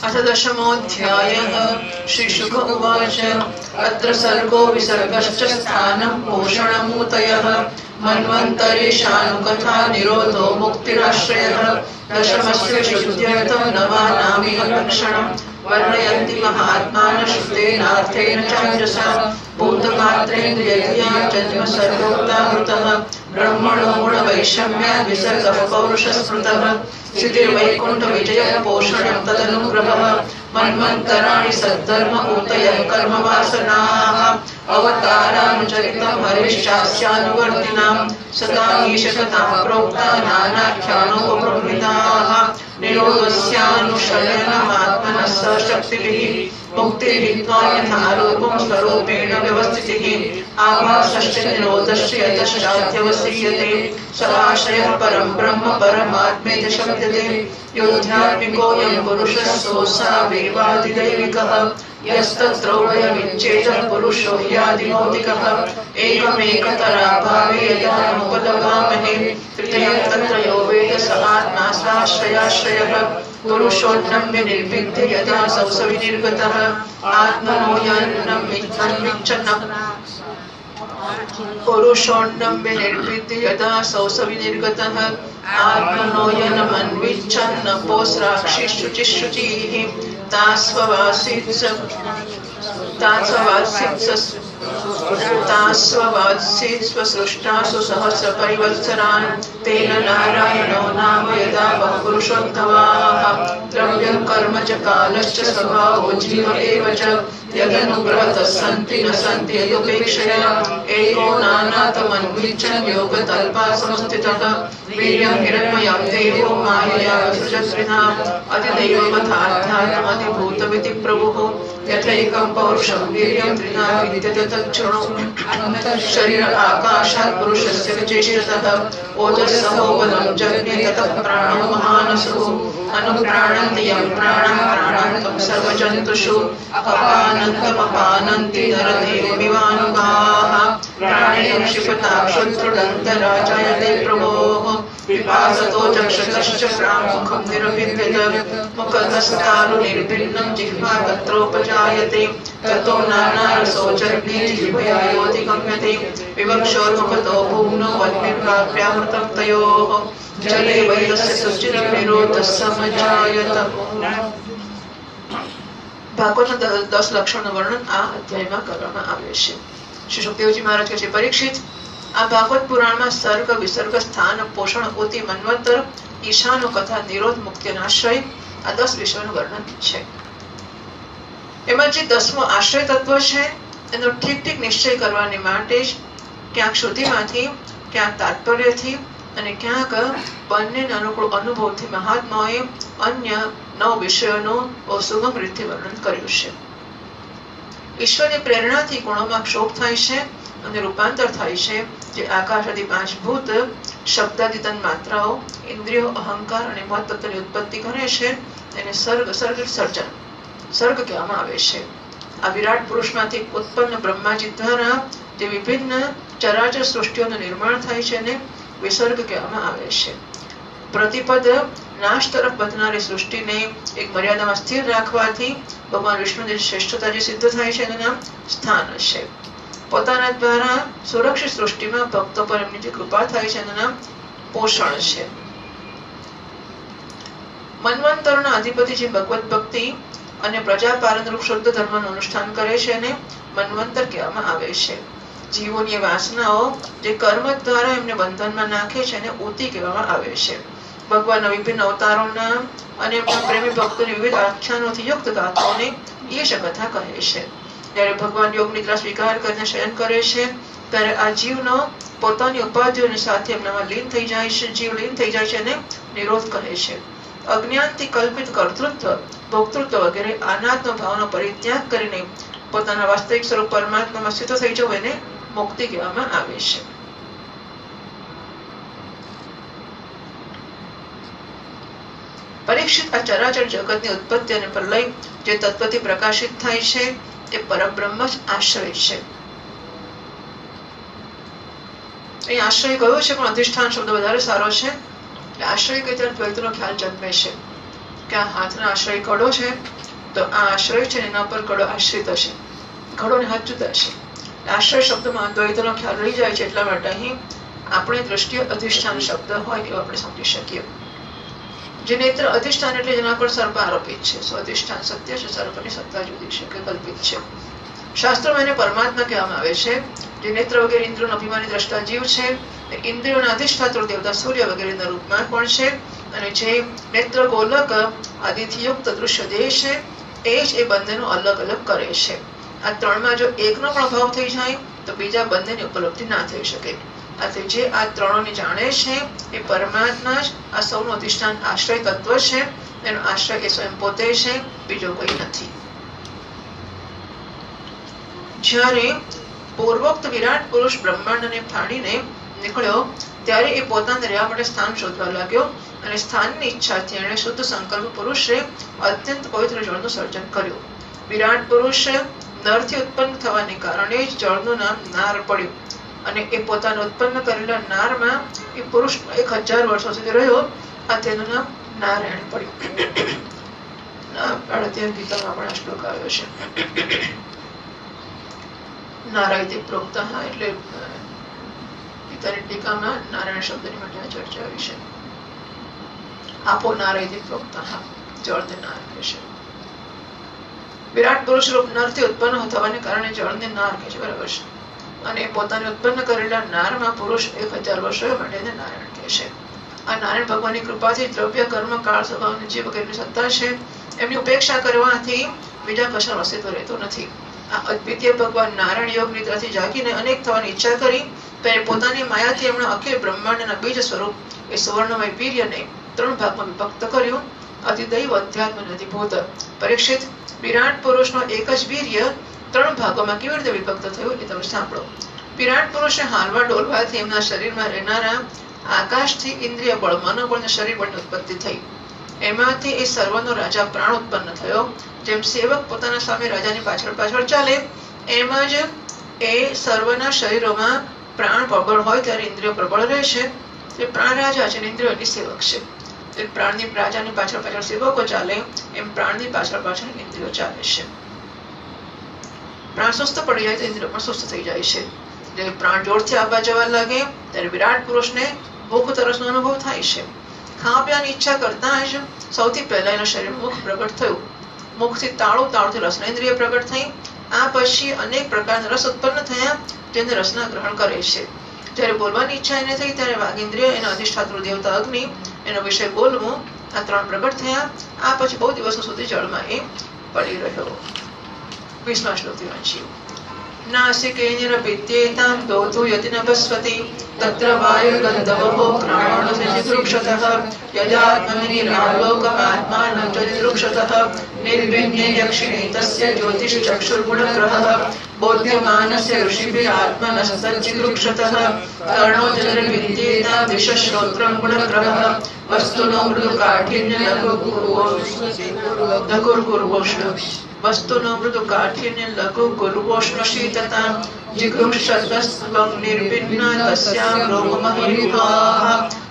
अथ दशमोऽध्यायः। श्रीशुक उवाच अत्र सर्गो विसर्गश्च स्थानं पोषणमूतयः मन्वन्तरेशानुकथा निरोधो मुक्तिराश्रयः दशमस्य शुद्ध्यर्थं नवानामिह लक्षणं वर्णयन्ति महात्मानः श्रुतेनार्थेन चाञ्जसा भूतमात्रेन्द्रियधिया जन्म सर्वोक्तामृतः ब्रह्मणो गुणवैषम्य विसर्गः पौरुषस्मृतः सिद्धिर्वैकुण्ठविजयः पोषणं तदनुग्रहः मन्वन्तराणि सद्धर्म ऊतयः कर्मवासनाः अवतारानुचरितं हरिश्चास्यानुवर्तिनां सतामीशकतां प्रोक्ता नानाख्यानोपबृंहिताः निरोधस्यानुशयनमात्मनः सशक्तिभिः मुक्तिर्हित्वा यथारूपं स्वरूपेण व्यवस्थितिः आभासश्च निरोधश्च यतश्चाध्यवसीयते स आश्रयः परं ब्रह्म परमात्मेति शब्दते योऽध्यात्मिकोऽयं पुरुषः सोऽसावेवादिदैविकः यस्तत्रोभयमिच्छेदः पुरुषो ह्यादिभौतिकः एकमेकतराभावे यदा नोपदगामहे तृतीयं तत्र यो वेद स आत्मा साश्रयाश्रयः पुरुषोऽन्नं विनिर्विद्य यदा सौ स विनिर्गतः आत्मनो यन्नमिच्छन्नः पुरुषोऽन्नं विनिर्विद्य यदा सौ स विनिर्गतः आत्मनो यन्मन्विच्छन्नपोस्राक्षिशुचिशुचिः तास्ववासीत् स्वसृष्टासु सहस्रपरिवत्सरान् तेन नारायणो नाम यदा बहुपुरुषोद्भवाः द्रव्यं कर्म च कालश्च स्वभावो जीव एव च यदनुग्रहतः सन्ति न सन्ति यदुपेक्षया एको नानातमन्विच्छन् योगतल्पा संस्थितः वीर्यं हिरण्मयं देवो मायया सृजत्रिणाम् अधिदैवमथाध्यात्मधिभूतमिति प्रभुः यथैकं पौरुषं वीर्यं त्रिधा विद्यते तच्छृणु शरीर आकाशात् पुरुषस्य विचेष्टतः ओजस्सहो बलं जज्ञे ततः प्राणो महानसुः अनुप्राणन्ति यं प्राणं प्राणान्तं सर्वजन्तुषु अपानन्तमपानन्ति नरदेवमिवानुगाः प्राणेन क्षिपतां शत्रुदन्तराजायते प्रभोः विपासतो चक्षतश्च प्रामुखं निरभिद्यत मुखतस्तारुनिर्भिन्नं जिह्वा तत्रोपजायते ततो नानारसो जग्ने जिह्वयायोति गम्यते विवक्षोर्मुखतो भूम्नो वह्निर्वाप्यामृतं तयोः जले वैरस्य सुचिरनिरोधः समजायत। ભાગવતના 10 લક્ષણોનું વર્ણન આ અધ્યાયમાં કરવામાં આવ્યું છે। શ્રી સુખદેવજી મહારાજ કહે છે, પરીક્ષિત, આ ભાગવત પુરાણમાં સર્ગ વિસર્ગ સ્થાન પોષણ ઉતિ મન્વંતર ઈશાનો કથા નિરોધ મુક્તિ અને આશ્રય આ 10 વિષયોનું વર્ણન છે। એમાં જે 10મો આશ્રય તત્વ છે એનો ઠીક ઠીક નિશ્ચય કરવાની માટે જ ક્યાંક શ્રુતિમાંથી ક્યાંક તાત્પર્યથી અને ક્યાંક બંનેના અનુકૂળ અનુભવથી મહાત્માઓએ અન્ય 9 વિષયોનું બહુ સુગમ રીતે વર્ણન કર્યું છે। ઈશ્વરની પ્રેરણાથી ગુણોમાં ક્ષોભ થાય છે અને રૂપાંતર થાય છે, જે આકાશ આદિ 5 ભૂત શબ્દાદિ તન્માત્રાઓ ઇન્દ્રિયો અહંકાર અને મત તત્વની ઉત્પત્તિ કરે છે એને સર્ગ સર્જન સર્ગ કહેવામાં આવે છે। આ વિરાટ પુરુષમાંથી ઉત્પન્ન બ્રહ્માજી દ્વારા જે વિભિન્ન ચરાચર સૃષ્ટિઓનું નિર્માણ થાય છે એને વિસર્ગ કહેવામાં આવે છે। પ્રતિપદ નાશ તરફ વધનારી સૃષ્ટિને એક મર્યાદામાં સ્થિર રાખવાથી ભગવાન વિષ્ણુની શ્રેષ્ઠતા જે સિદ્ધ થાય છે એનું નામ સ્થાન છે। પોતાના દ્વારા સુરક્ષિત સૃષ્ટિમાં ભક્તો પર એમની જે કૃપા થાય છે એનું નામ પોષણ છે। મન્વંતરના અધિપતિ જે ભગવત ભક્તિ અને પ્રજાપાલન રૂપ શુદ્ધ ધર્મનું અનુષ્ઠાન કરે છે એને મન્વંતર કહેવામાં આવે છે। જીવોની વાસનાઓ જે કર્મ દ્વારા એમને બંધનમાં નાખે છે એને ઉતિ કહેવામાં આવે છે। ભગવાનના વિભિન્ન અવતારોના અને એમના પ્રેમી ભક્તોની વિવિધ આખ્યાનોથી યુક્ત ગાથાઓને યશ કથા કહે છે। જ્યારે ભગવાન યોગ નિદ્રા સ્વીકાર કરીને શયન કરે છે ત્યારે આ જીવનો પોતાની ઉપાધિઓની સાથે એમનામાં લીન થઈ જાય છે, જીવ લીન થઈ જાય છે અને નિરોધ કહે છે। અજ્ઞાનથી કલ્પિત કર્તૃત્વ ભોક્તૃત્વ વગેરે અનાત્મ ભાવનો પરિત્યાગ કરીને પોતાના વાસ્તવિક સ્વરૂપ પરમાત્મામાં સ્થિત થઈ જવું એને મુક્તિ કહેવામાં આવે છે। પરીક્ષિત, આ ચરાચર જગતની ઉત્પત્તિ અને પ્રલય જે તત્વથી પ્રકાશિત થાય છે એ પરબ્રહ્મ જ આશ્રય છે। અહીં આશ્રય કયો છે પણ અધિષ્ઠાન શબ્દ વધારે સારો છે। આશ્રય કહે ત્યારે દ્વૈતનો ખ્યાલ જન્મે છે। કે આ હાથના આશ્રય કડો છે, તો આ આશ્રય છે એના પર કડો આશ્રિત હશે, કડો ને હાથ જુદા છે. આશ્રય શબ્દમાં દ્વૈતનો ખ્યાલ રહી જાય છે, એટલા માટે અહીં આપણે દ્રષ્ટિએ અધિષ્ઠાન શબ્દ હોય એવું આપણે સમજી શકીએ. જે નેત્ર અધિષ્ઠાન એટલે જેના પર સર્પ આરોપિત છે. અધિષ્ઠાન સત્ય છે, સર્પની સત્તા જુદી છે કે કલ્પિત છે. શાસ્ત્રોમાં એને પરમાત્મા કહેવામાં આવે છે. જે નેત્ર વગેરે ઇન્દ્રિયોનો અભિમાની દ્રષ્ટા જીવ છે, ઇન્દ્રિયોના અધિષ્ઠાત્ર દેવતા સૂર્ય વગેરેના રૂપમાં પણ છે. અને જે નેત્ર ગોલક આદિથી યુક્ત દૃશ્ય દેહ છે, એ જ એ બંનેનો અલગ અલગ કરે છે. આ ત્રણમાં જો એકનો પણ અભાવ થઈ જાય તો બીજા બંનેની ઉપલબ્ધિ ના થઈ શકે. આથી જે આ ત્રણોને જાણે છે એ પરમાત્મા જ આ સૌનું અધિષ્ઠાન આશ્રય તત્વ છે. એનો આશ્રય એ સ્વયં પોતે છે, બીજો કોઈ નથી. જ્યારે પૂર્વોક્ત વિરાટ પુરુષ બ્રહ્માંડને ફાડીને નીકળ્યો ત્યારે એ પોતાને રહેવા માટે સ્થાન શોધવા લાગ્યો. અને સ્થાનની ઈચ્છાથી એણે શુદ્ધ સંકલ્પ પુરુષે અત્યંત પવિત્ર જળનું સર્જન કર્યું. વિરાટ પુરુષ નરથી ઉત્પન્ન થવાને કારણે જ જળનું નામ નાર પડ્યું. અને એ પોતાના ઉત્પન્ન કરેલા નારમાં એ પુરુષ 1000 વર્ષો સુધી રહ્યો. આ તેનું નામ નારાયણ પડ્યું. ગીતામાં પણ આ શ્લોક આવ્યો છે. નારાયણ પ્રોક્ત, એટલે ગીતાની ટીકામાં નારાયણ શબ્દની માટે આ ચર્ચા આવી છે. આપો નારાયણ પ્રોક્ત, જળને નાર કહેશે. વિરાટ પુરુષ રૂપ નરથી ઉત્પન્ન થવાને કારણે જળને નાર કહે છે, બરાબર છે. અને પોતાને ઉત્પન્ન કરેલા નારમાં પુરુષ 1000 વર્ષ રહ્યો માટે એને નારાયણ કહે છે. આ નારાયણ ભગવાનની કૃપાથી દ્રવ્ય કર્મ કાળ સ્વભાવ જીવ વગેરેની સત્તા છે, એમની ઉપેક્ષા કરવાથી બીજા કશાનું અસ્તિત્વ રહેતું નથી. આ અદ્વિતીય ભગવાન નારાયણ યોગ નિદ્રાથી જાગીને અનેક થવાની ઈચ્છા કરી, ત્યારે પોતાની માયાથી એમણે અખિલ બ્રહ્માંડના બીજ સ્વરૂપ એ સુવર્ણમય વીર્યને 3 ભાગમાં વિભક્ત કર્યું. અધિદૈવ અધ્યાત્મ અધિભૂત. પરીક્ષિત, વિરાટ પુરુષનો એક જ વીર્ય 3 ભાગોમાં કેવી રીતે વિભક્ત થયું એ તમે સાંભળો. વિરાટ પુરુષને હાલવા ડોલવાથી એમના શરીરમાં રહેનારા આકાશથી ઇન્દ્રિય બળ, મનોબળ અને શરીર બળની ઉત્પત્તિ થઈ. એમાંથી એ સર્વનો રાજા પ્રાણ ઉત્પન્ન થયો. જેમ સેવક પોતાના સામે રાજાની પાછળ પાછળ ચાલે, એમ જ એ સર્વના શરીરોમાં પ્રાણ પ્રબળ હોય ત્યારે ઇન્દ્રિયો પ્રબળ રહે છે. એ પ્રાણ રાજા છે અને ઇન્દ્રિયો એની સેવક છે. પ્રાણની રાજાની પાછળ પાછળ સેવકો ચાલે, એમ પ્રાણની પાછળ પાછળ ઇન્દ્રિયો ચાલે છે. પ્રાણ સુસ્ત પડી જાય તો ઇન્દ્રિયો પણ સુસ્ત થઈ જાય છે. એટલે પ્રાણ જોરથી આવવા જવા લાગે ત્યારે વિરાટ પુરુષને ભૂખ તરસનો અનુભવ થાય છે. ખાવા પીવાની ઈચ્છા કરતા જ સૌથી પહેલા એના શરીર મુખ પ્રગટ થયું. મુખથી તાળુથી રસના ઇન્દ્રિય પ્રગટ થઈ. આ પછી અનેક પ્રકારના રસ ઉત્પન્ન થયા, જેને રસના ગ્રહણ કરે છે. જ્યારે બોલવાની ઈચ્છા એને થઈ ત્યારે વાગિન્દ્રિય, એના અધિષ્ઠાતૃ દેવતા અગ્નિ, એનો વિષય બોલવું, આ 3 પ્રગટ થયા. આ પછી બહુ દિવસો સુધી જળમાં એ પડી રહ્યો. 20મા શ્લોકથી વાંચીએ. नासिके निरपित्येतां दोतु यति नभस्वति तत्र वायुर्गन्धवो प्राणोऽनुसृक्षतः यदात्मनिरालोकमात्मानं तदिदृक्षतः निर्विण्ये यक्षिणे तस्य ज्योतिश्चक्षुर्गुणग्रहः बोध्यमानस्य ऋषिभिरात्मनस्तज्जिगृक्षतः कर्णो जनरविद्येतां विश्वश्रोत्रं गुणग्रहः वस्तुनो मृदुकाठिन्यलघुर्गुर्वोष्ण वस्तुनो मृदुकाठिन्य लघु गुरुवोष्ण शीततां जिगृंशतस्त्वं निर्भिन्ना तस्यां रोममहिरुहाः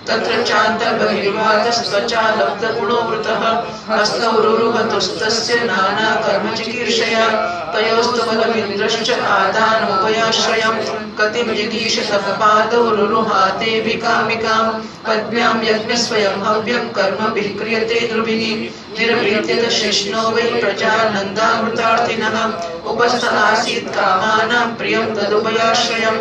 तत्र चान्तर्बहिर्वातस्त्वचा लब्धगुणोवृतः हस्तौ रुरुहतुस्तस्य नानाकर्मचिकीर्षया तयोस्तुबलमिन्द्रश्च आदानमुपयाश्रयं गतिं जिगीषतः पादौ रुरुहातेऽभिकामिकां पद्भ्यां यज्ञस्वयं हव्यं कर्मभिः क्रियते ध्रुभिः निरभीत्यत शिष्णो वै प्रजानन्दामृतार्थिनः उपस्थासीत् कामानां प्रियं तदुपयाश्रयम्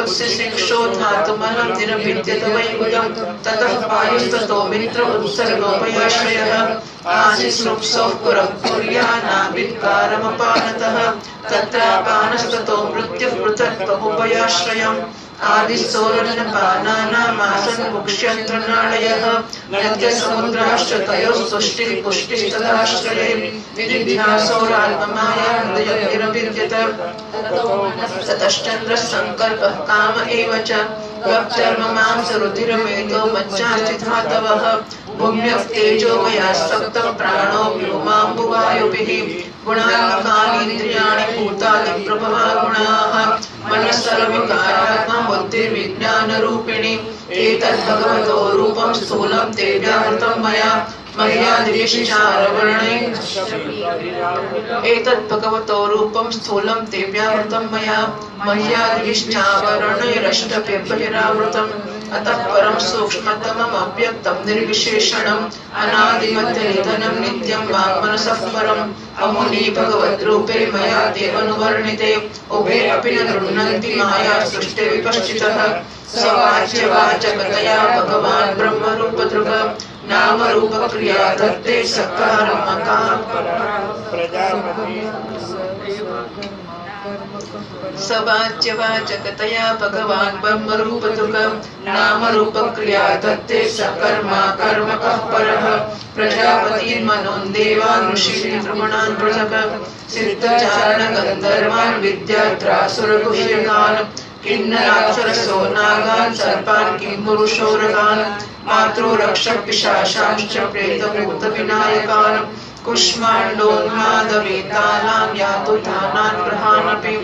उत्सिशिक्षोधातुमलं निरभिद्यत वै उदं ततः पायुस्ततो मित्र उत्सर्गोपयाश्रयः आशिश्रुप्सौ कुर्यानाभिकारमपानतः तत्रापानस्ततो मृत्युः पृथक्त्वमुपयाश्रयम् आदिसोरनपानानामासन् मुक्ष्यन्त्रनाळयः नद्यसमुद्राश्च तयोस्तुष्टिः पुष्टिस्तदाश्रये विधिध्यासोराल्पमाया हृदयभिरभिद्यत ततश्चन्द्रः सङ्कल्पः काम एव च वक्चर्ममांसरुधिरमेतो मज्जास्थिधातवः भूम्यः तेजोमया सप्तं प्राणो व्योमाम्बुवायुभिः गुणात्मकानि इन्द्रियाणि भूतानि प्रभवा गुणाः मनस्तरविकारात्मा बुद्धिर्विज्ञानरूपिणी एतद्भगवतो रूपं स्थूलं ते व्यावृतं मया मह्यादिविशिष्टारवर्णे एतद्भगवतो रूपं स्थूलं ते व्यावृतं मया मह्यादिविशिष्टावरणैरष्टभिर्बहिरावृतम् अतः परं सूक्ष्मतमम् अव्यक्तं निर्विशेषणम् अनादिमध्यनिधनं नित्यं वाङ्मनसः परम् अमुनी भगवद्रूपे मया देवनुवर्णिते उभे अपि न गृह्णन्ति माया सृष्टे विपश्चितः सवाच्यवाचकतया भगवान् ब्रह्मरूपदृक् नामरूपक्रिया दत्ते सवाच्यवाचकतया भगवान् ब्रह्मरूपदृक् नामरूपक्रिया दत्ते सकर्मा कर्मकः परः प्रजापतीन् मनोन् देवान् ऋषीन् द्रुमणान् पृथक् सिद्धचारण गन्धर्वान् विद्याद्रासुरगुह्यकान् किन्नराक्षरसो नागान् सर्पान् किंपुरुषोरगान् मातृ रक्षक पिशाचांश्च प्रेतभूतविनायकान् कुष्माण्डोन्मादवेतालान् यातुधानान् ग्रहानपि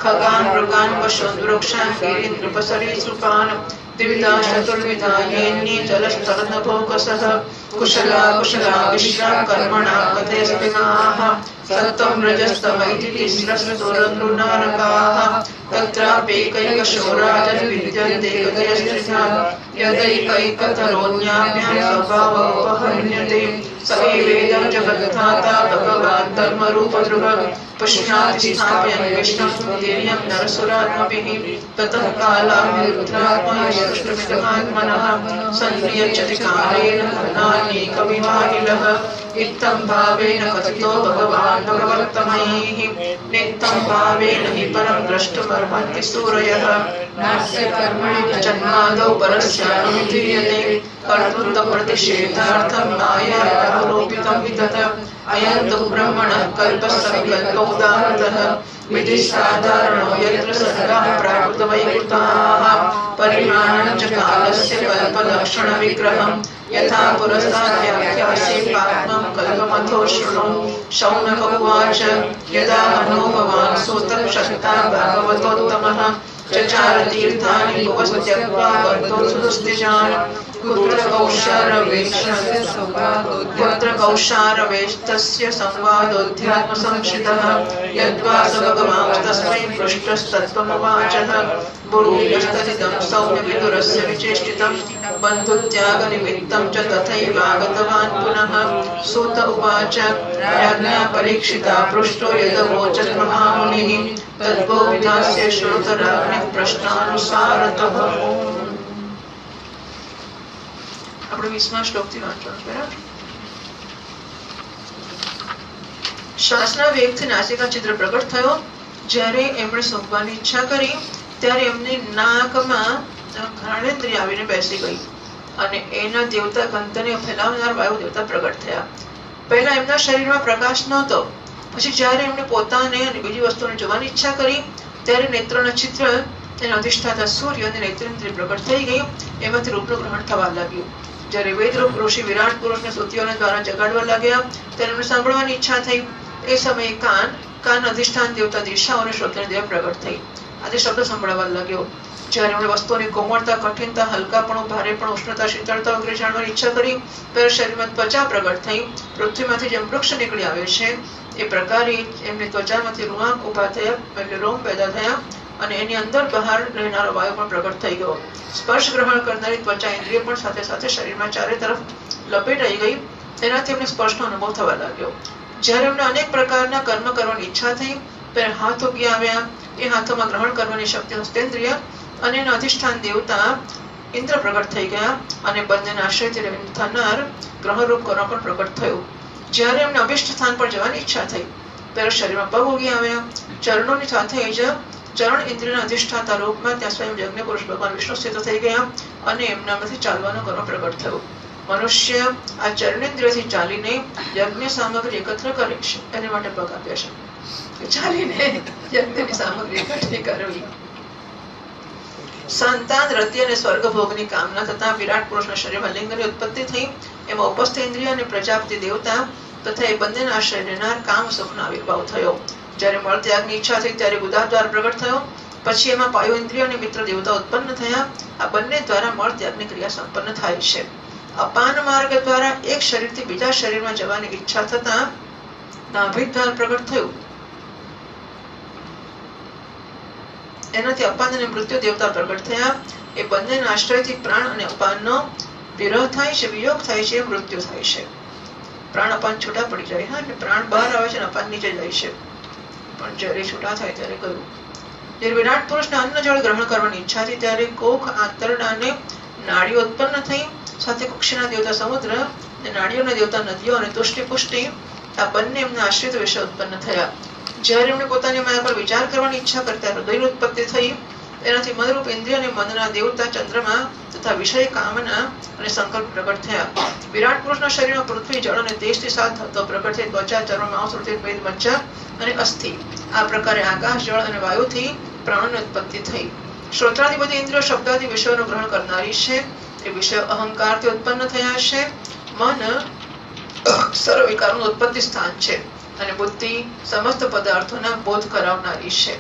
खगान् मृगान् पशून् वृक्षान् गिरीन्द्रपसरीसृपान् द्विविधा चतुर्विधा येन्ये जलस्तरनभोकसः कुशला कुशला विश्रा कर्मणा कथेऽस्मिनाः सत्त्वं रजस्तमैति तिस्रस्तुरनृनारकाः तत्राप्येकैकशो राजन्विद्यन्ते गजयश्रिता यदैकैकतरोऽन्याभ्यां स्वभावोपहन्यते स एवेदं जगद्धाता भगवान् धर्मरूपदृक् पुष्णाति स्थापयन् विष्णुं वीर्यं नरसुरात्मभिः ततः कालाभिरुद्रात्मा यष्टुमिदमात्मनः सन्प्रियच्छति कालेन धनान्येकविवाहिलः इत्थं भावेन कथितो भगवान् भगवत्तमैः नित्यं भावेन हि परं द्रष्टुमर्हन्ति सूरयः नास्य कर्मणि जन्मादौ परस्यानुमीयते कर्तृत्वप्रतिषेधार्थं मायारोपितं विदत अयं तु ब्रह्मणः कल्पसङ्कल्पोदाहृतः विधिसाधारणो यत्र सर्गाः प्राकृतवैकृताः परिमाणं च कालस्य कल्पलक्षणविग्रहम् यथा पुरस्ताद्व्याख्यासे पात्मं कल्पमथो शृणु शौनक उवाच यदा मनो भवान् सूतं शक्ता भागवतोत्तमः चचार तीर्थानि भुवस्त्यक्त्वा वर्तोत्सुस्तिजान् कुत्र कौशारवेस्तस्य संवादोऽध्यात्मसंशितः यद्वा स भगवांस्तस्मै पृष्टस्तत्त्वमुवाचः बुरूयस्तदिदं सौम्यविदुरस्य विचेष्टितं बन्धुत्यागनिमित्तं च तथैवागतवान् पुनः सूत उवाच राज्ञा परीक्षिता पृष्टो यदवोचत् महामुनिः तद्वो विधास्य श्रोतराज्ञः प्रश्नानुसारतः। આપણે 20મા શ્લોકથી વાંચવાનું બરાબર. શ્વાસના વેગથી નાસિકા છિદ્ર પ્રગટ થયો. જ્યારે એમણે સૂંઘવાની ઈચ્છા કરી ત્યારે એમની નાકમાં ઘ્રાણેન્દ્રિય આવીને બેસી ગઈ અને એના દેવતા ગંધને ફેલાવનાર વાયુ દેવતા પ્રગટ થયા. પહેલા એમના શરીરમાં પ્રકાશ નહોતો. પછી જ્યારે એમણે પોતાને અને બીજી વસ્તુને જોવાની ઈચ્છા કરી ત્યારે નેત્રના છિદ્ર તેના અધિષ્ઠાતા સૂર્ય અને નેત્રેન્દ્રિય પ્રગટ થઈ ગઈ. એમાંથી રૂપનું ગ્રહણ થવા લાગ્યું. જ્યારે વેદરૂપ ઋષિ વિરાટ પુરુષને સ્તુતિઓના દ્વારા જગાડવા લાગ્યા ત્યારે એમને સાંભળવાની ઈચ્છા થઈ. એ સમયે કાન અધિષ્ઠાન દેવતા દિશાઓ અને શ્રોતની દેવ પ્રગટ થઈ. આથી શબ્દ સંભળાવા લાગ્યો. જ્યારે એમણે વસ્તુઓની કોમળતા, કઠિનતા, હલકાપણું, ભારેપણું, ઉષ્ણતા, શીતળતા વગેરે જાણવાની ઈચ્છા કરી ત્યારે શરીરમાં ત્વચા પ્રગટ થઈ. પૃથ્વીમાંથી જેમ વૃક્ષ નીકળી આવે છે એ પ્રકારે એમની ત્વચામાંથી રૂઆંક ઉભા થયા, એટલે રોમ પેદા થયા અને એની અંદર બહાર રહેનારો વાયુ પણ પ્રગટ થઈ ગયો. સ્પર્શ ગ્રહણ કરનારી ત્વચા ઇન્દ્રિય પણ સાથે સાથે શરીરમાં ચારે તરફ લપેટાઈ ગઈ. તેનાથી એમને સ્પર્શનો અનુભવ થવા લાગ્યો. જ્યારે એમને અનેક પ્રકારના કર્મ કરવાની ઈચ્છા થઈ ત્યારે હાથ ઉગી આવ્યા. એ હાથોમાં ગ્રહણ કરવાની શક્તિ હસ્તેન્દ્રિય અને એના અધિષ્ઠાન દેવતા ઇન્દ્ર પ્રગટ થઈ ગયા અને બંનેના આશ્રયથી થનાર ગ્રહરૂપ કર્મ પણ પ્રગટ થયું. જ્યારે એમને અભિષ્ટ સ્થાન પર જવાની ઈચ્છા થઈ ત્યારે શરીરમાં પગ ઉગી આવ્યા. ચરણોની સાથે જ ચરણ ઇન્દ્રિયના અધિષ્ઠાતા રૂપમાં ત્યાં સ્વયં યજ્ઞ પુરુષ ભગવાન વિષ્ણુ સ્થિત થઈ ગયા અને એમનામાંથી ચાલવાનો કર્મ પ્રગટ થયો. મનુષ્ય આ ચરણેન્દ્રિયથી ચાલીને યજ્ઞ સામગ્રી એકત્ર કરે છે. એના માટે પગ આપ્યા છે. ચાલીને યજ્ઞની સામગ્રી એકઠી કરવી. સંતાન, રતિ અને સ્વર્ગ ભોગની કામના થતા વિરાટ પુરુષના શરીરમાં લિંગની ઉત્પત્તિ થઈ. એમાં ઉપસ્થ ઇન્દ્રિય અને પ્રજાપતિ દેવતા તથા એ બંનેના આશ્રય લેનાર કામ સુખનો આવિર્ભાવ થયો. જ્યારે મળત્યાગની ઈચ્છા થઈ ત્યારે બુધાદ્વાર પ્રગટ થયો. પછી એમાં પાયુ ઇન્દ્રિય અને મિત્ર દેવતા ઉત્પન્ન થયા. આ બંને દ્વારા મળ ત્યાગની ક્રિયા સંપન્ન થાય છે. અપાન માર્ગ દ્વારા એક શરીરથી બીજા શરીરમાં જવાની ઈચ્છા થતા નાભિ દ્વાર પ્રગટ થયું. એનાથી અપાન અને મૃત્યુ દેવતા પ્રગટ થયા. એ બંનેના આશ્રયથી પ્રાણ અને અપાનનો વિરહ થાય છે, વિયોગ થાય છે, મૃત્યુ થાય છે. પ્રાણ અપાન છૂટા પડી જાય. હા, એટલે પ્રાણ બહાર આવે છે અને અપાન નીચે જાય છે. પણ જ્યારે છૂટા થાય ત્યારે કહ્યું, જ્યારે વિરાટ પુરુષને અન્ન જળ ગ્રહણ કરવાની ઈચ્છા હતી ત્યારે કોખ, આંતરડા અને નાડીઓ ઉત્પન્ન થઈ. સાથે કુક્ષીના દેવતા સમુદ્ર, નાડીઓના દેવતા નદીઓ અને તુષ્ટિ પુષ્ટિ, આ બંને એમના આશ્રિત વિષય ઉત્પન્ન થયા. જ્યારે એમણે પોતાની માયા પર વિચાર કરવાની ઈચ્છા કરતા હૃદયની ઉત્પત્તિ થઈ. એનાથી મનરૂપ ઇન્દ્રિય અને મનના દેવતા ચંદ્રમા તથા વિષય કામના અને સંકલ્પ પ્રગટ થયા. વિરાટ પુરુષના શરીરમાં પૃથ્વી, જળ અને તેજથી સાત ધાતુઓ પ્રગટ થઈ. ત્વચા, ચર્મ, માંસ, રુધિર, મેદ, મજ્જા અને અસ્થિ, આ પ્રકારે આકાશ, જળ અને વાયુથી પ્રાણોની ઉત્પત્તિ થઈ. શ્રોત્રાદી બધી ઇન્દ્રિયો શબ્દાદી વિષયોનું ગ્રહણ કરનારી છે. એ વિષયો અહંકારથી ઉત્પન્ન થયા છે. મન સર્વ વિકારોનું ઉત્પત્તિ સ્થાન છે અને બુદ્ધિ સમસ્ત પદાર્થોના બોધ કરાવનારી છે.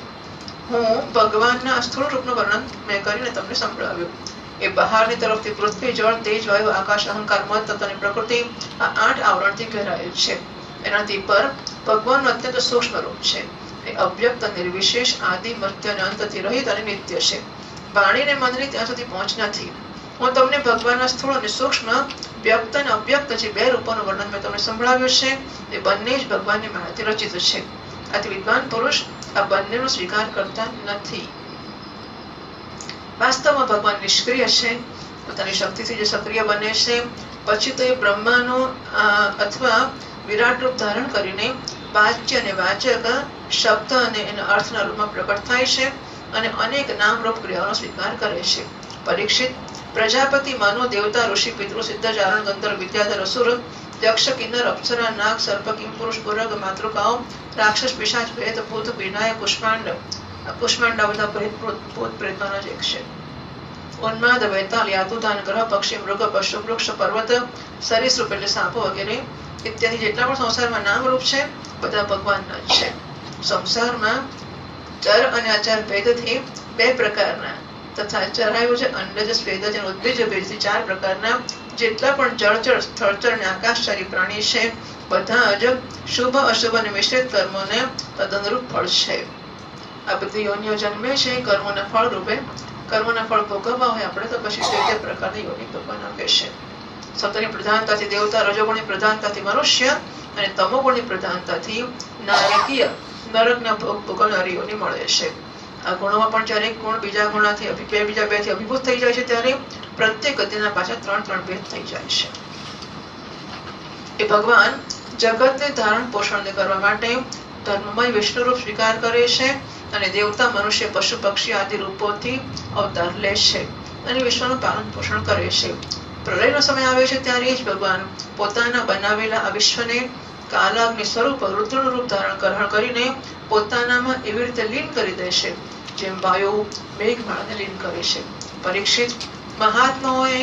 હું ભગવાનના સ્થૂળ રૂપનું વર્ણન મેં કરીને તમને સંભળાવ્યું. એ બહારની તરફથી પૃથ્વી, જળ, તેજ, વાયુ, આકાશ, અહંકાર, મન તત્વ અને પ્રકૃતિ, આ 8 આવરણથી ઘેરાયેલ છે. એનાથી પર ભગવાનનું અત્યંત સૂક્ષ્મ રૂપ છે. એ અવ્યક્ત, નિર્વિશેષ, આદિ, મધ્ય અને અંતથી રહિત અને નિત્ય છે. વાણી અને મનની ત્યાં સુધી પહોંચ નથી. હું તમને ભગવાનના સ્થૂળ અને સૂક્ષ્મ, વ્યક્ત અને અવ્યક્ત જે 2 રૂપોનું વર્ણન મેં તમને સંભળાવ્યું છે. એ બંને જ ભગવાનની માયાથી રચિત છે. આથી વિદ્વાન પુરુષ આ બંનેનો સ્વીકાર કરતા નથી. વાસ્તવમાં ભગવાન નિષ્ક્રિય છે. પોતાની શક્તિથી જે સક્રિય બને છે, પછી તો એ બ્રહ્માનો અથવા વિરાટ રૂપ ધારણ કરીને વાચ્ય અને વાચક શબ્દ અને એના અર્થના રૂપમાં પ્રગટ થાય છે અને અનેક નામરૂપ ક્રિયાઓનો સ્વીકાર કરે છે. પરીક્ષિત, પ્રજાપતિ, માનવ, દેવતા, ઋષિ, પિતૃ, સિદ્ધ, ચારણ, ગંધર્વ, વિદ્યાધર, અસુર, યક્ષ, કિન્નર, અપ્સરા, નાગ, સર્પ, કિંપુરુષ, પુરગ, માતૃકાઓ, રાક્ષસ, પિશાચ, પ્રેત, ભૂત, વિનાય, કુષ્માંડ, કુષ્માંડા બધા ભૂત પ્રેતોના જ એક છે. ઉન્માદ, વૈતાલ, યાતુદાન, ગ્રહ, પક્ષી, મૃગ, પશુ, વૃક્ષ, પર્વત, સરીસૃપ એટલે સાપો વગેરે ઇત્યાદિ જેટલા પણ સંસારમાં નામરૂપ છે બધા ભગવાનના જ છે. સંસારમાં ચર અને અચર ભેદથી 2 પ્રકારના તથા ચરાયું છે, અંડજ, સ્વેદજ અને ઉદ્ભીજ ભેદથી 4 પ્રકારના જેટલા પણ જળચર, સ્થળચર અને આકાશચારી પ્રાણી છે બધા જ શુભ, અશુભ અને મિશ્રિત કર્મોને તદનુરૂપ ફળ છે. આ બધી યોનિઓ જન્મે છે કર્મોના ફળ રૂપે. કર્મોના ફળ ભોગવવા હોય આપણે તો પછી તે પ્રકારની યોનિ ભગવાન આપે છે. સત્વની પ્રધાનતાથી દેવતા, રજોગુણની પ્રધાનતાથી મનુષ્ય અને તમોગુણની પ્રધાનતાથી નારકીય, નરકના ભોગ ભોગવનારી યોનિ મળે છે. આ ગુણોમાં પણ જ્યારે એક ગુણ બીજા ગુણથી બીજા 2થી અભિભૂત થઈ જાય છે ત્યારે પ્રત્યેક ગતિના પાછા 3 ભેદ થઈ જાય છે. એ ભગવાન જગતને ધારણ પોષણ કરવા માટે ધર્મમય વિષ્ણુ રૂપ સ્વીકાર કરે છે અને દેવતા, મનુષ્ય, પશુ, પક્ષી આદિ રૂપોથી અવતાર લે છે અને વિશ્વનું પાલન પોષણ કરે છે. પ્રલયનો સમય આવે છે ત્યારે જ ભગવાન પોતાના બનાવેલા આ વિશ્વને કાલાગ્નિ સ્વરૂપ રુદ્રનું રૂપ ધારણ કરીને પોતાનામાં એવી રીતે લીન કરી દે છે જેમ વાયુ મેઘમાળાને લીન કરે છે. પરીક્ષિત, મહાત્માઓએ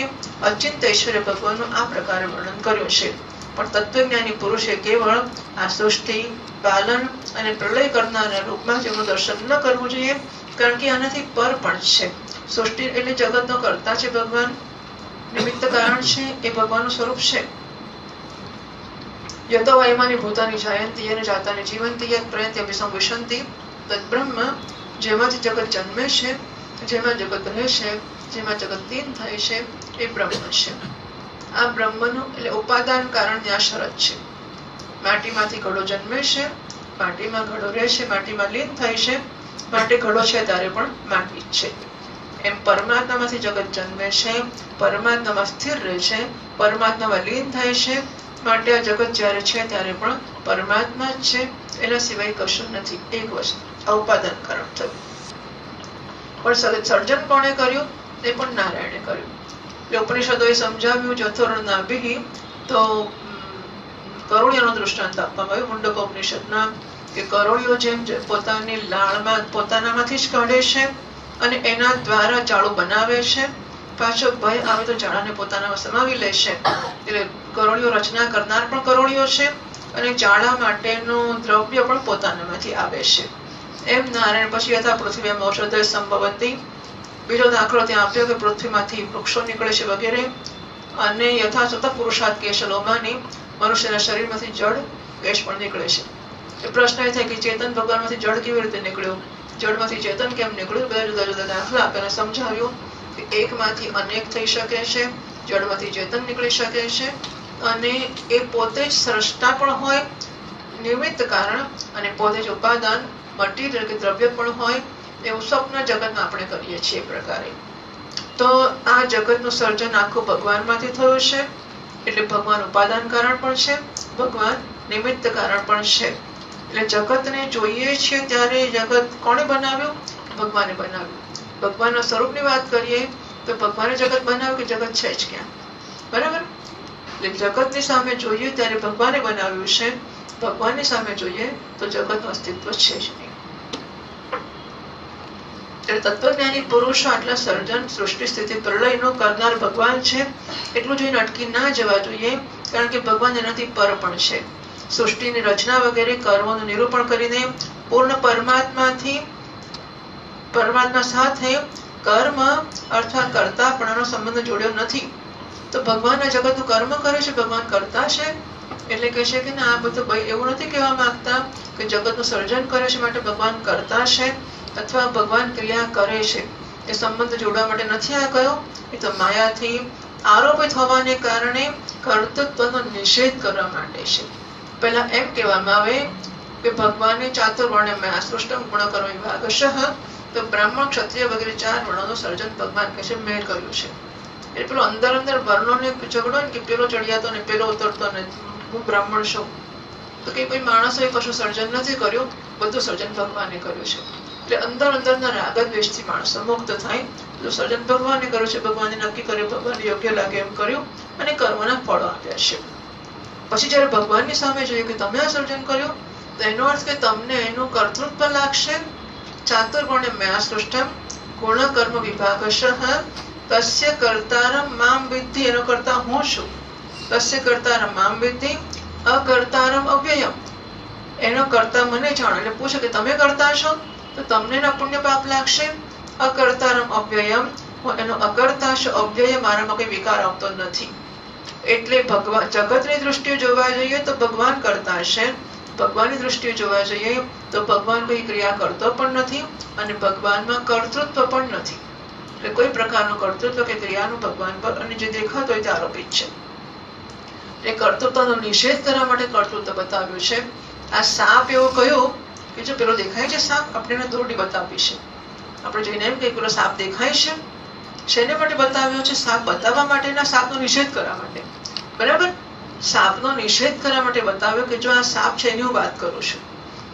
અચિંત્ય ઐશ્વર્ય ભગવાનનું આ પ્રકારે વર્ણન કર્યું છે. પણ તત્વજ્ઞાની પુરુષે કેવળ આ સૃષ્ટિ, પાલન અને પ્રલય કરનારના રૂપમાં જ એમનું દર્શન ન કરવું જોઈએ, કારણ કે આનાથી પર પણ છે. સૃષ્ટિ એટલે જગતનો કર્તા છે ભગવાન, નિમિત્ત કારણ છે, એ ભગવાનનું સ્વરૂપ છે. યતો વાયમાની ભૂતાની જાયંતી યન જાતાની જીવંતી યત પ્રયંતિ અભિસંવિશંતિ તદ્બ્રહ્મ, જેમાંથી જગત જન્મે છે, જેમાં જગત રહે છે, જેમાં જગત લીન થાય છે, એ બ્રહ્મ છે. આ બ્રહ્મનું એટલે ઉપાદાન કારણની આ શરત છે. માટીમાંથી ઘડો જન્મે છે, માટીમાં ઘડો રહે છે, માટીમાં લીન થાય છે, માટે ઘડો છે ત્યારે પણ માટી જ છે. એમ પરમાત્મામાંથી જગત જન્મે છે, પરમાત્મામાં સ્થિર રહે છે, પરમાત્મામાં લીન થાય છે, માટે આ જગત જ્યારે છે ત્યારે પણ પરમાત્મા જ છે, એના સિવાય કશું નથી. એક વસ્તુ ઉપાદાન કારણ થયું. પણ સર્જન કોણે કર્યું? તે પણ નારાયણે કર્યું. ઉપનિષદોએ સમજાવ્યું જથોરણ નાભિ, તો કરોળિયાનો દૃષ્ટાંત આપવામાં આવ્યું મુંડકોપનિષદના કે કરોળિયો જેમ પોતાની લાળમાં પોતાનામાંથી જ કાઢે છે અને એના દ્વારા જાળું બનાવે છે, પાછો ભય આવે તો જાળાને પોતાનામાં સમાવી લે છે. એટલે કરોળિયો રચના કરનાર પણ કરોળિયો છે અને જાળા માટેનું દ્રવ્ય પણ પોતાનામાંથી આવે છે. એમ નારાયણ પછી યથા પૃથ્વી ઔષધય સંભવતી. બીજો દાખલો ત્યાં આપ્યો કે પૃથ્વીમાંથી વૃક્ષો નીકળે છે વગેરે. અને યથા સતત પુરુષાર્થ કેશલોમાની મનુષ્યના શરીરમાંથી જળ કેશ પણ નીકળે છે. એ પ્રશ્ન એ થાય કે ચેતન ભગવાનમાંથી જળ કેવી રીતે નીકળ્યું, જળમાંથી ચેતન કેમ નીકળ્યું. બધા જુદા જુદા દાખલા આપીને સમજાવ્યું કે એકમાંથી અનેક થઈ શકે છે, જળમાંથી ચેતન નીકળી શકે છે, અને એ પોતે જ સ્રષ્ટા પણ હોય, નિમિત્ત કારણ, અને પોતે જ ઉપાદાન મટીરિયલ કે દ્રવ્ય પણ હોય. એવું સ્વપ્ન જગતમાં આપણે કરીએ છીએ એ પ્રકારે. તો આ જગતનું સર્જન આખું ભગવાનમાંથી થયું છે. એટલે ભગવાન ઉપાદાન કારણ પણ છે, ભગવાન નિમિત્ત કારણ પણ છે. એટલે જગતને જોઈએ છીએ ત્યારે જગત કોણે બનાવ્યું? ભગવાને બનાવ્યું. ભગવાનના સ્વરૂપની વાત કરીએ તો ભગવાને જગત બનાવ્યું કે જગત છે જ ક્યાં? બરાબર. એટલે જગતની સામે જોઈએ ત્યારે ભગવાને બનાવ્યું છે, ભગવાનની સામે જોઈએ તો જગતનું અસ્તિત્વ છે જ નહીં. તત્વજ્ઞાની પુરુષો આટલા સર્જન, સૃષ્ટિ, સ્થિતિ, પ્રલયનો કરનાર ભગવાન છે એટલું જોઈને અટકી ના જવા જોઈએ, કારણ કે ભગવાન એનાથી પર પણ છે. સૃષ્ટિની રચના વગેરે કર્મોનું નિરૂપણ કરીને પૂર્ણ પરમાત્મા સાથે કર્મ અથવા કર્તાપણાનો સંબંધ જોડ્યો નથી. તો ભગવાન આ જગતનું કર્મ કરે છે, ભગવાન કરતા છે. એટલે કહે છે કે ના, આ બધું એવું નથી કહેવા માંગતા કે જગતનું સર્જન કરે છે માટે ભગવાન કરતા છે અથવા ભગવાન ક્રિયા કરે છે. એ સંબંધ જોડવા માટે નથી આ કહ્યો. એ તો માયાથી આરોપિત હોવાને કારણે કર્તૃત્વનો નિષેધ કરવા માટે છે. પહેલા એમ કહેવામાં આવે કે ભગવાને ચાતુર્વર્ણ્ય સૃષ્ટમ ગુણકર્મ વિભાગશઃ, તો બ્રાહ્મણ, ક્ષત્રિય વગેરે 4 વર્ણોનું સર્જન ભગવાન કહે છે મેં કર્યું છે. એટલે પેલો અંદર વર્ણોને ઝઘડો ને કે પેલો ચડિયાતો ને પેલો ઉતરતો ને હું બ્રાહ્મણ છું, તો કે કોઈ માણસોએ કશું સર્જન નથી કર્યું, બધું સર્જન ભગવાને કર્યું છે. એટલે અંદરના રાગ દ્વેષથી માણસો મુક્ત થાય. તો સર્જન ભગવાને કર્યું છે, ભગવાને નક્કી કર્યું, ભગવાને યોગ્ય લાગે એમ કર્યું અને કર્મના ફળો આપ્યા છે. પછી જયારે ભગવાનની સામે જોઈએ કે તમે આ સર્જન કર્યું, તો એનો અર્થ કે તમને એનું કર્તૃત્વ લાગશે. ચાતુર્વર્ણ્ય મયા સૃષ્ટમ ગુણ કર્મ વિભાગશઃ તસ્ય કર્તારમ મામ વિદ્ધિ. એનો કર્તા હું છું. તસ્ય કર્તારમ મામ વિદ્ધિ અકર્તારમ અવ્યયમ. એનો કર્તા મને જાણ. એટલે પૂછે કે તમે કરતા છો તો તમને એના પુણ્ય પાપ લાગશે. અકર્તારમ અવ્યયમ, એનો અકર્તા છે, અવ્યય, મારામાં કઈ વિકાર આવતો નથી. એટલે ભગવાન જગતની દ્રષ્ટિએ જોવા જઈએ તો ભગવાન કરતા છે, ભગવાનની દ્રષ્ટિએ જોવા જઈએ તો ભગવાન કોઈ ક્રિયા કરતો પણ નથી અને ભગવાનમાં કર્તૃત્વ પણ નથી. એટલે કોઈ પ્રકારનું કર્તૃત્વ કે ક્રિયાનું ભગવાન પર અને જે દેખાતો હોય તે આરોપિત છે. એટલે કર્તૃત્વનો નિષેધ કરવા માટે કર્તૃત્વ બતાવ્યું છે. આ સાપ એવું કહ્યું કે જો પેલો દેખાય છે સાપ, આપણે એને દોરડી બતાવી છે. આપણે જોઈને એમ કે પેલો સાપ દેખાય છે, શેને માટે બતાવ્યો છે? સાપ બતાવવા માટેના, સાપનો નિષેધ કરવા માટે. બરાબર. સાપનો નિષેધ કરવા માટે બતાવ્યો કે જો આ સાપ છે એની હું વાત કરું છું.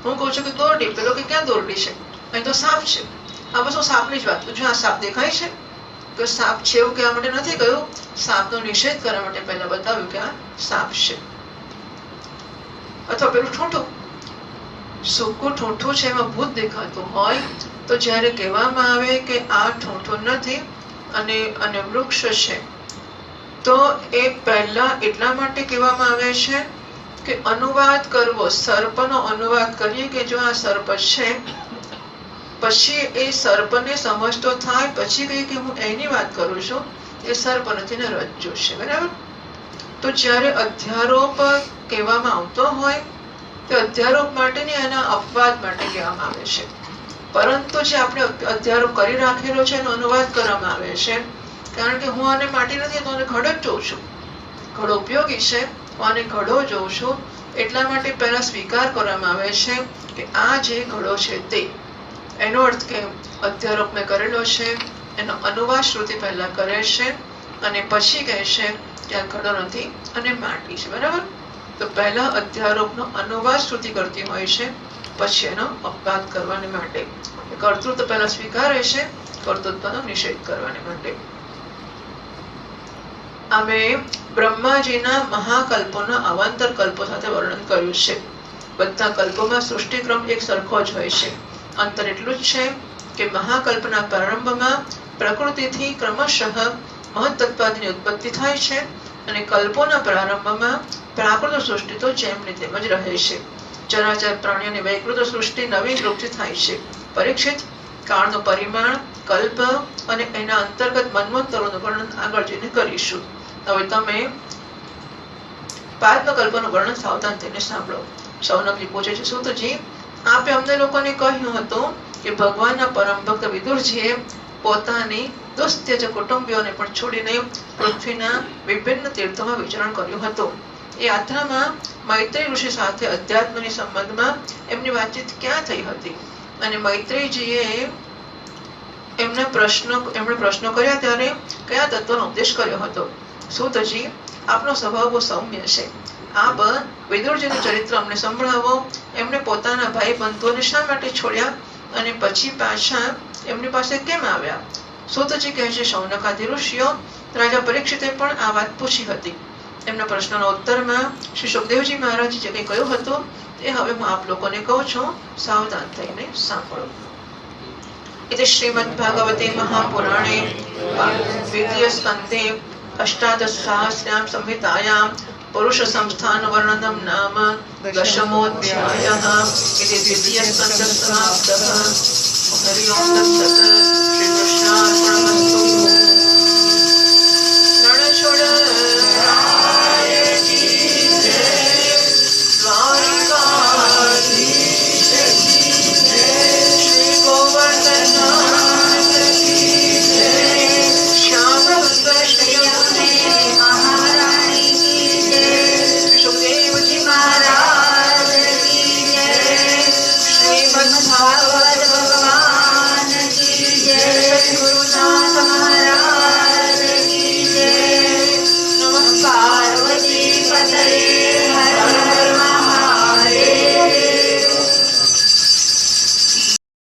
હું કહું છું કે દોરડી, પેલો કે ક્યાં દોરડી છે? અહીં તો સાપ છે. આ બસ હું સાપની જ વાત કરું છું. આ સાપ દેખાય છે તો સાપ છે એવું કહેવા માટે નથી કહ્યું. સાપનો નિષેધ કરવા માટે પહેલા બતાવ્યું કે આ સાપ છે. અથવા પેલું ઠૂંઠું, સૂકું ઠૂંઠું છે, એમાં ભૂત દેખાતું હોય તો જયારે કહેવામાં આવે કે આ ઠૂંઠું નથી અને વૃક્ષ છે, તો એ પહેલા એટલા માટે કહેવામાં આવે છે કે અનુવાદ કરવો. સર્પનો અનુવાદ કરીએ કે જો આ સર્પ છે, પછી એ સર્પને સમજતો થાય, પછી કહીએ કે હું એની વાત કરું છું, એ સર્પ નથી ને રજ્જુ છે. બરાબર. તો જયારે અધ્યારોપ કહેવામાં આવતો હોય તો અધ્યારોપ માટે ને એના અપવાદ માટે કહેવામાં આવે છે. પરંતુ જે આપણે અધ્યારોપ કરી રાખેલો છે એનો અનુવાદ કરવામાં આવે છે. કારણ કે હું આને માટી નથી તો આને ઘડો જ જોઉં છું. ઘડો ઉપયોગી છે, હું આને ઘડો જોઉં છું. એટલા માટે પહેલા સ્વીકાર કરવામાં આવે છે કે આ જે ઘડો છે તે, એનો અર્થ કે અધ્યારોપ મેં કરેલો છે, એનો અનુવાદ શ્રુતિ પહેલા કરે છે અને પછી કહે છે કે આ ઘડો નથી અને માટી છે. બરાબર. તો પહેલા અધ્યારોપનો અનુવાદ શ્રુતિ કરતી હોય છે, પછી એનો અપવાદ કરવાને માટે. કર્તૃત્વ પહેલા સ્વીકારે છે, કર્તૃત્વનો નિષેધ કરવાને માટે. અમે બ્રહ્માજીના મહાકલ્પોના અવાંતર કલ્પો સાથે વર્ણન કર્યું છે. બધા કલ્પોમાં સૃષ્ટિક્રમ એક સરખો જ હોય છે. અંતર એટલું જ છે કે મહાકલ્પના પ્રારંભમાં પ્રકૃતિથી ક્રમશઃ મહત્તત્વાદીની ઉત્પત્તિ થાય છે અને કલ્પોના પ્રારંભમાં પ્રાકૃત સૃષ્ટિ તો જેમની તેમ જ રહે છે. ચરાચર પ્રાણીઓની વૈકૃત સૃષ્ટિ નવીન રૂપથી થાય છે. પરીક્ષિત, કાળનું પરિમાણ, કલ્પ અને એના અંતર્ગત મન્વંતરોનું વર્ણન આગળ જઈને કરીશું. હવે તમે પાદ્મકલ્પનું વર્ણન સાવધાન થઈને સાંભળો. શૌનકજી પૂછે છે, સૂતજી, આપે અમને લોકોને કહ્યું હતું કે ભગવાનના પરમ ભક્ત વિદુરજીએ પોતાની દુસ્ત્યજ કુટુંબીઓને પણ છોડીને પૃથ્વીના વિભિન્ન તીર્થોમાં વિચરણ કર્યું હતું. એ યાત્રામાં મૈત્રેય ઋષિ સાથે અધ્યાત્મની સંબંધમાં એમની વાતચીત ક્યાં થઈ હતી અને મૈત્રેયજીએ એમણે પ્રશ્નો કર્યા ત્યારે કયા તત્વનો ઉપદેશ કર્યો હતો. સૂતજી, આપનો સ્વભાવ બહુ સૌમ્ય છે. આપ વિદુરજીનું ચરિત્ર અમને સંભળાવો. એમણે પોતાના ભાઈ બંધુઓને શા માટે છોડ્યા અને પછી પાછા એમની પાસે કેમ આવ્યા? સૂતજી કહે છે, શૌનકાદિ ઋષિઓ રાજા પરીક્ષિતે પણ આ વાત પૂછી હતી. એમના પ્રશ્નના ઉત્તરમાં શ્રી સુખદેવજી મહારાજ જે કંઈ કહ્યું હતું એ હવે હું આપ લોકોને કહું છું. સાવધાન થઈને સાંભળો. इति श्रीमद्भागवते महापुराणे द्वितीय स्कन्धे अष्टादशसहस्रां संहितायां पुरुष संस्थान वर्णनं नाम दशमोऽध्यायः. इति द्वितीय स्कन्ध समाप्तः. हरि ओं तत्सत्. श्रीकृष्णार्पणमस्तु. रणछोड़ भागवत भगवान की जय। सद्गुरुनाथ